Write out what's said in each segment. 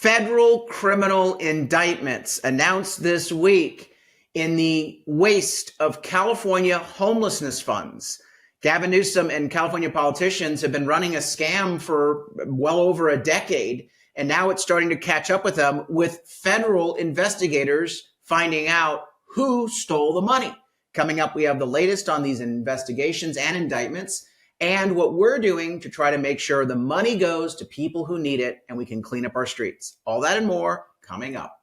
Federal criminal indictments announced this week in the waste of California homelessness funds. Gavin Newsom and California politicians have been running a scam for well over a decade, and now it's starting to catch up with them, with federal investigators finding out who stole the money. Coming up, we have the latest on these investigations and indictments, and what we're doing to try to make sure the money goes to people who need it and we can clean up our streets. All that and more coming up.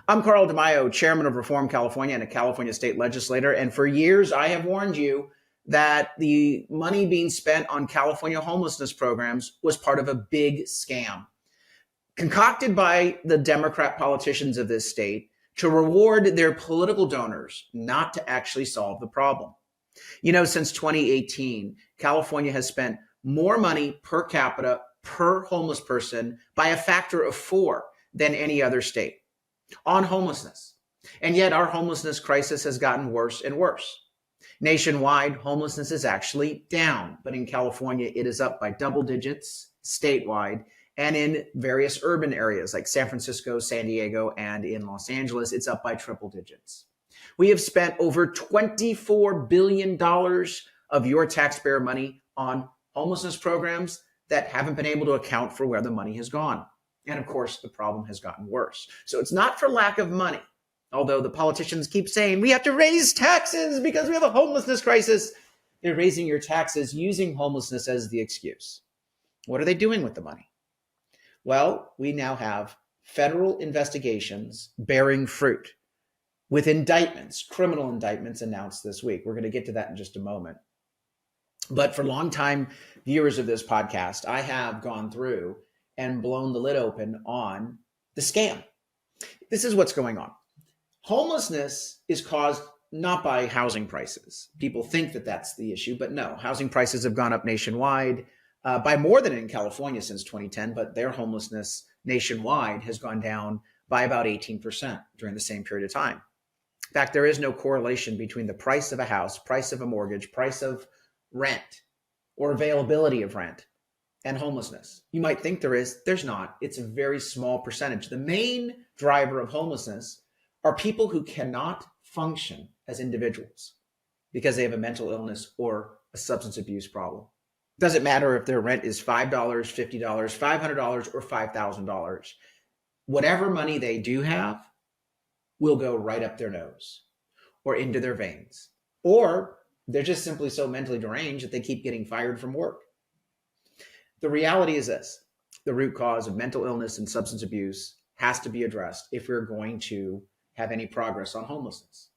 I'm Carl DeMaio, chairman of Reform California and a California state legislator. And for years, I have warned you that the money being spent on California homelessness programs was part of a big scam concocted by the Democrat politicians of this state to reward their political donors, not to actually solve the problem. You know, since 2018, California has spent more money per capita per homeless person by a factor of 4 than any other state on homelessness. And yet our homelessness crisis has gotten worse and worse. Nationwide, homelessness is actually down, but in California, it is up by double digits statewide. And in various urban areas like San Francisco, San Diego, and in Los Angeles, it's up by triple digits. We have spent over $24 billion of your taxpayer money on homelessness programs that haven't been able to account for where the money has gone. And of course, the problem has gotten worse. So it's not for lack of money, although the politicians keep saying we have to raise taxes because we have a homelessness crisis. They're raising your taxes using homelessness as the excuse. What are they doing with the money? Well, we now have federal investigations bearing fruit with indictments, criminal indictments announced this week. We're going to get to that in just a moment. But for longtime viewers of this podcast, I have gone through and blown the lid open on the scam. This is what's going on. Homelessness is caused not by housing prices. People think that that's the issue, but no, housing prices have gone up nationwide by more than in California since 2010, but their homelessness nationwide has gone down by about 18% during the same period of time. In fact, there is no correlation between the price of a house, price of a mortgage, price of rent, or availability of rent and homelessness. You might think there is, there's not. It's a very small percentage. The main driver of homelessness are people who cannot function as individuals because they have a mental illness or a substance abuse problem. Doesn't matter if their rent is $5, $50, $500, or $5,000. Whatever money they do have will go right up their nose or into their veins. Or they're just simply so mentally deranged that they keep getting fired from work. The reality is this: the root cause of mental illness and substance abuse has to be addressed if we're going to have any progress on homelessness.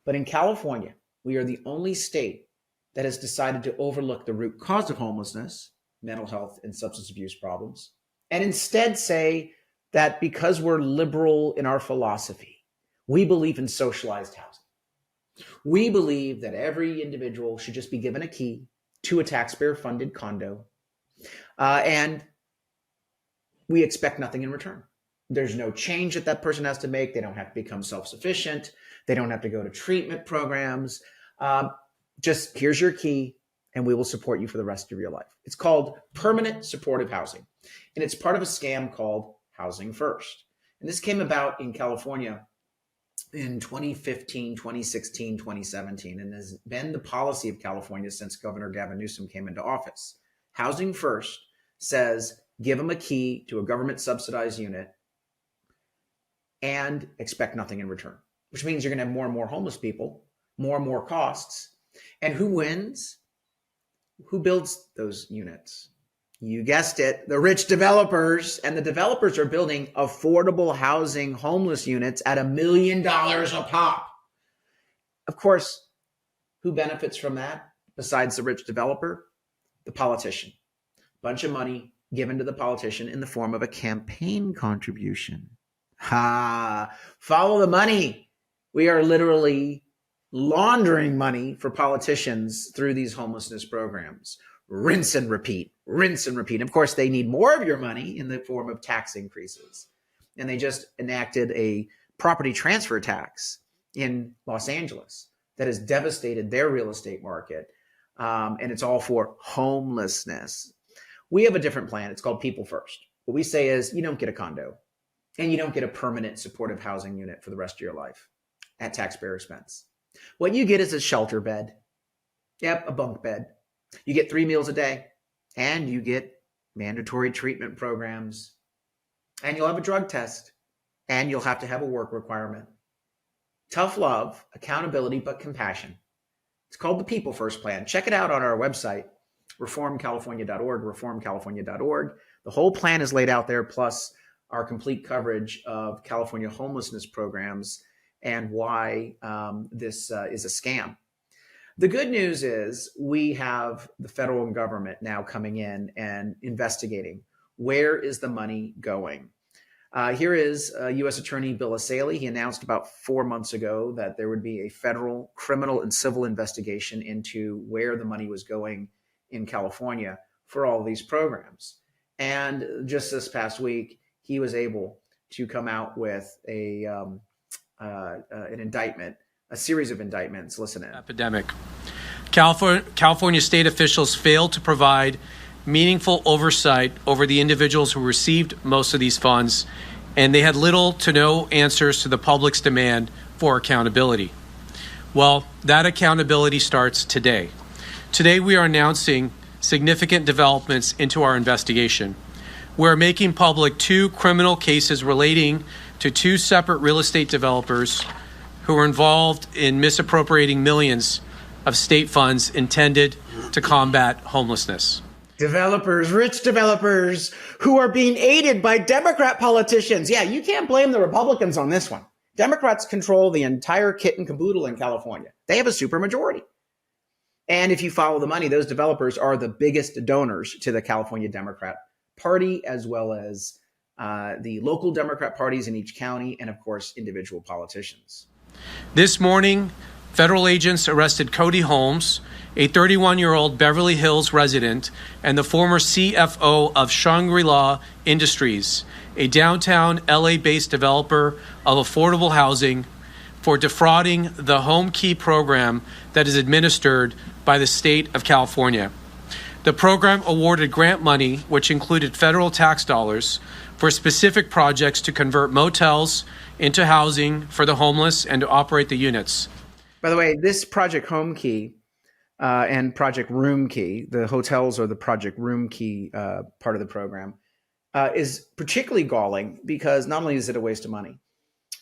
But in California, we are the only state that has decided to overlook the root cause of homelessness, mental health and substance abuse problems, and instead say that because we're liberal in our philosophy, we believe in socialized housing. We believe that every individual should just be given a key to a taxpayer-funded condo, and we expect nothing in return. There's no change that that person has to make. They don't have to become self-sufficient. They don't have to go to treatment programs. Just here's your key and we will support you for the rest of your life. It's called permanent supportive housing. And it's part of a scam called Housing First. And this came about in California in 2015, 2016, 2017, and has been the policy of California since Governor Gavin Newsom came into office. Housing First says, give them a key to a government subsidized unit and expect nothing in return, which means you're going to have more and more homeless people, more and more costs. And who wins? Who builds those units? You guessed it, the rich developers. And the developers are building affordable housing homeless units at $1 million a pop. Of course, who benefits from that besides the rich developer? The politician. Bunch of money given to the politician in the form of a campaign contribution. Follow the money. We are literally laundering money for politicians through these homelessness programs. Rinse and repeat, rinse and repeat. Of course, they need more of your money in the form of tax increases. And they just enacted a property transfer tax in Los Angeles that has devastated their real estate market. And it's all for homelessness. We have a different plan. It's called People First. What we say is you don't get a condo and you don't get a permanent supportive housing unit for the rest of your life at taxpayer expense. What you get is a shelter bed. Yep, a bunk bed. You get 3 meals a day and you get mandatory treatment programs, and you'll have a drug test, and you'll have to have a work requirement. Tough love, accountability, but compassion. It's called the People First Plan. Check it out on our website, reformcalifornia.org, reformcalifornia.org. The whole plan is laid out there, plus our complete coverage of California homelessness programs and why this is a scam. The good news is we have the federal government now coming in and investigating where is the money going. Here is U.S. Attorney Bill Asaley. He announced about 4 months ago that there would be a federal criminal and civil investigation into where the money was going in California for all of these programs. And just this past week, he was able to come out with an indictment, a series of indictments. Listen in. Epidemic. California state officials failed to provide meaningful oversight over the individuals who received most of these funds, and they had little to no answers to the public's demand for accountability. Well, that accountability starts today. Today, we are announcing significant developments into our investigation. We're making public 2 criminal cases relating to 2 separate real estate developers who were involved in misappropriating millions of state funds intended to combat homelessness. Developers, rich developers who are being aided by Democrat politicians. Yeah, you can't blame the Republicans on this one. Democrats control the entire kit and caboodle in California. They have a supermajority. And if you follow the money, those developers are the biggest donors to the California Democrat Party, as well as the local Democrat parties in each county, and of course, individual politicians. This morning, federal agents arrested Cody Holmes, a 31-year-old Beverly Hills resident and the former CFO of Shangri-La Industries, a downtown LA-based developer of affordable housing, for defrauding the Home Key program that is administered by the state of California. The program awarded grant money, which included federal tax dollars, for specific projects to convert motels into housing for the homeless and to operate the units. By the way, this Project Home Key and Project Room Key, the hotels are the Project Room Key part of the program, is particularly galling because not only is it a waste of money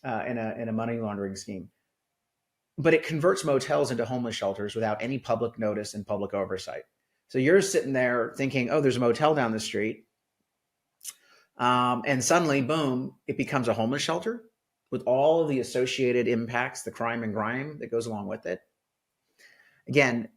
in a money laundering scheme, but it converts motels into homeless shelters without any public notice and public oversight. So you're sitting there thinking, oh, there's a motel down the street. And suddenly, boom, it becomes a homeless shelter with all of the associated impacts, the crime and grime that goes along with it. Again,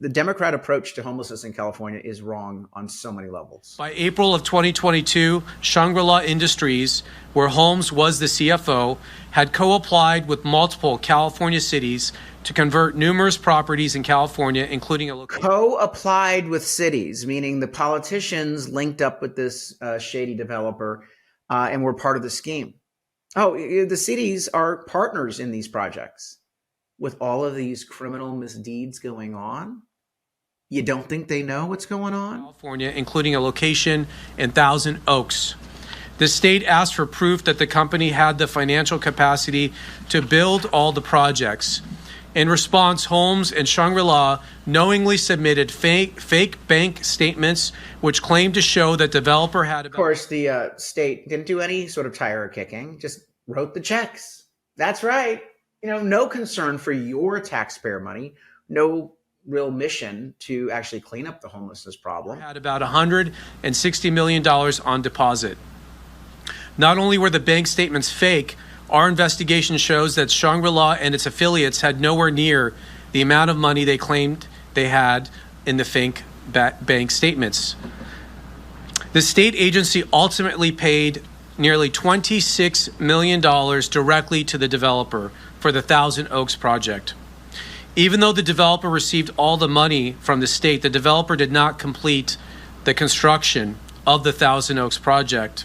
the Democrat approach to homelessness in California is wrong on so many levels. By April of 2022, Shangri-La Industries, where Holmes was the CFO, had co-applied with multiple California cities to convert numerous properties in California, including a location. Co-applied with cities, meaning the politicians linked up with this shady developer and were part of the scheme. Oh, the cities are partners in these projects. With all of these criminal misdeeds going on, you don't think they know what's going on? California, including a location in Thousand Oaks. The state asked for proof that the company had the financial capacity to build all the projects. In response, Holmes and Shangri-La knowingly submitted fake bank statements which claimed to show that developer had... Of course, the state didn't do any sort of tire kicking, just wrote the checks. That's right. You know, no concern for your taxpayer money, no real mission to actually clean up the homelessness problem. Had about $160 million on deposit. Not only were the bank statements fake, our investigation shows that Shangri-La and its affiliates had nowhere near the amount of money they claimed they had in the fake bank statements. The state agency ultimately paid nearly $26 million directly to the developer for the Thousand Oaks project. Even though the developer received all the money from the state, the developer did not complete the construction of the Thousand Oaks project.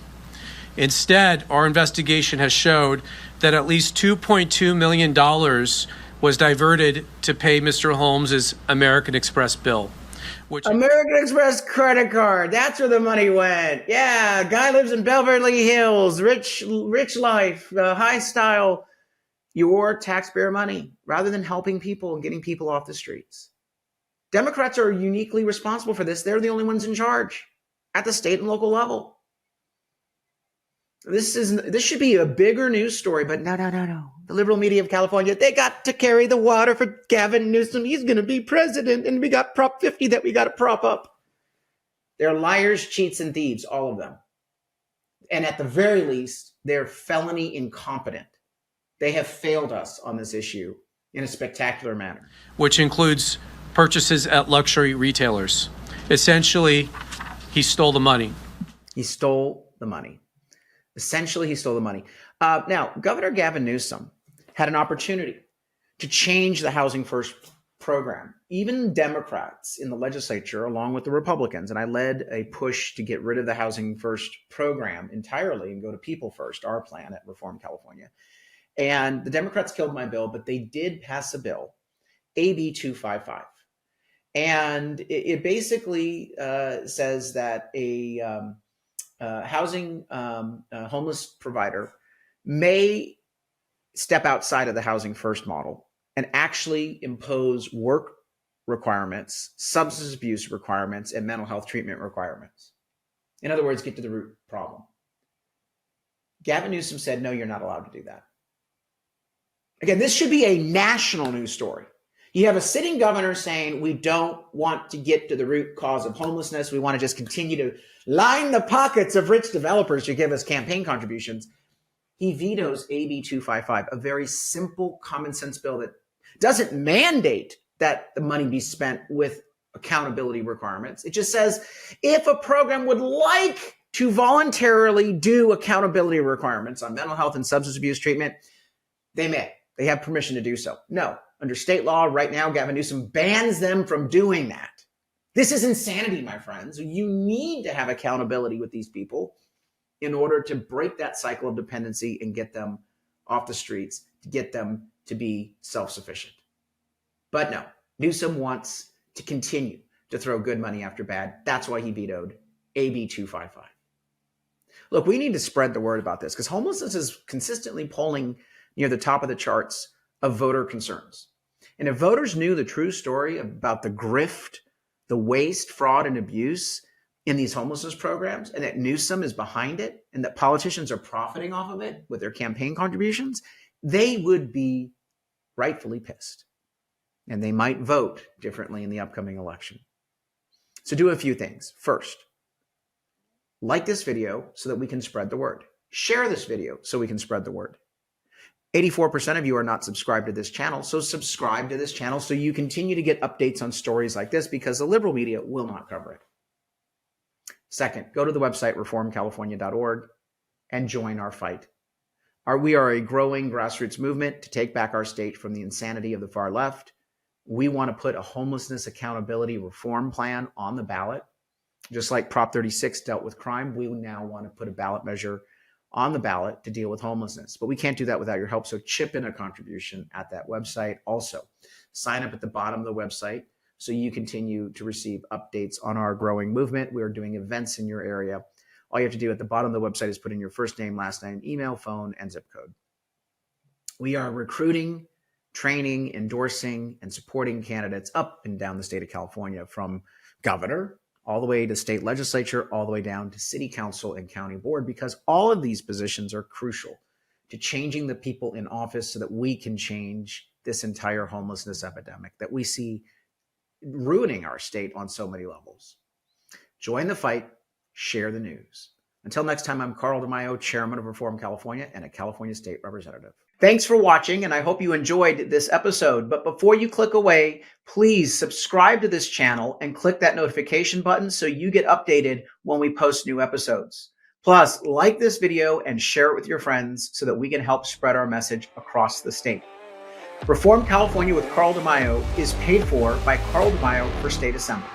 Instead, our investigation has showed that at least $2.2 million was diverted to pay Mr. Holmes's American Express bill. American Express credit card. That's where the money went. Yeah, guy lives in Beverly Hills, rich life, high style. Your taxpayer money rather than helping people and getting people off the streets. Democrats are uniquely responsible for this. They're the only ones in charge at the state and local level. This should be a bigger news story, but no. The liberal media of California, they got to carry the water for Gavin Newsom. He's going to be president, and we got Prop 50 that we got to prop up. They're liars, cheats, and thieves, all of them. And at the very least, they're felony incompetent. They have failed us on this issue in a spectacular manner. Which includes purchases at luxury retailers. Essentially, he stole the money. He stole the money. Essentially, he stole the money. Now, Governor Gavin Newsom had an opportunity to change the Housing First program. Even Democrats in the legislature, along with the Republicans, and I led a push to get rid of the Housing First program entirely and go to People First, our plan at Reform California. And the Democrats killed my bill, but they did pass a bill, AB 255. And it basically says that a housing homeless provider may step outside of the Housing First model and actually impose work requirements, substance abuse requirements, and mental health treatment requirements. In other words, get to the root problem. Gavin Newsom said, no, you're not allowed to do that. Again, this should be a national news story. You have a sitting governor saying we don't want to get to the root cause of homelessness. We want to just continue to line the pockets of rich developers to give us campaign contributions. He vetoes AB 255, a very simple common sense bill that doesn't mandate that the money be spent with accountability requirements. It just says if a program would like to voluntarily do accountability requirements on mental health and substance abuse treatment, they may. They have permission to do so. No, under state law right now, Gavin Newsom bans them from doing that. This is insanity, my friends. You need to have accountability with these people in order to break that cycle of dependency and get them off the streets, to get them to be self-sufficient. But no, Newsom wants to continue to throw good money after bad. That's why he vetoed AB 255. Look, we need to spread the word about this because homelessness is consistently polling near the top of the charts of voter concerns. And if voters knew the true story about the grift, the waste, fraud, and abuse in these homelessness programs, and that Newsom is behind it, and that politicians are profiting off of it with their campaign contributions, they would be rightfully pissed. And they might vote differently in the upcoming election. So do a few things. First, like this video so that we can spread the word. Share this video so we can spread the word. 84% of you are not subscribed to this channel, so subscribe to this channel so you continue to get updates on stories like this because the liberal media will not cover it. Second, go to the website reformcalifornia.org and join our fight. We are a growing grassroots movement to take back our state from the insanity of the far left. We want to put a homelessness accountability reform plan on the ballot. Just like Prop 36 dealt with crime, we now want to put a ballot measure on the ballot to deal with homelessness. But we can't do that without your help, so chip in a contribution at that website. Also, sign up at the bottom of the website so you continue to receive updates on our growing movement. We are doing events in your area. All you have to do at the bottom of the website is put in your first name, last name, email, phone, and zip code. We are recruiting, training, endorsing, and supporting candidates up and down the state of California, from governor all the way to state legislature, all the way down to city council and county board, because all of these positions are crucial to changing the people in office so that we can change this entire homelessness epidemic that we see ruining our state on so many levels. Join the fight, share the news. Until next time, I'm Carl DeMaio, Chairman of Reform California and a California State Representative. Thanks for watching, and I hope you enjoyed this episode. But before you click away, please subscribe to this channel and click that notification button so you get updated when we post new episodes. Plus, like this video and share it with your friends so that we can help spread our message across the state. Reform California with Carl DeMaio is paid for by Carl DeMaio for State Assembly.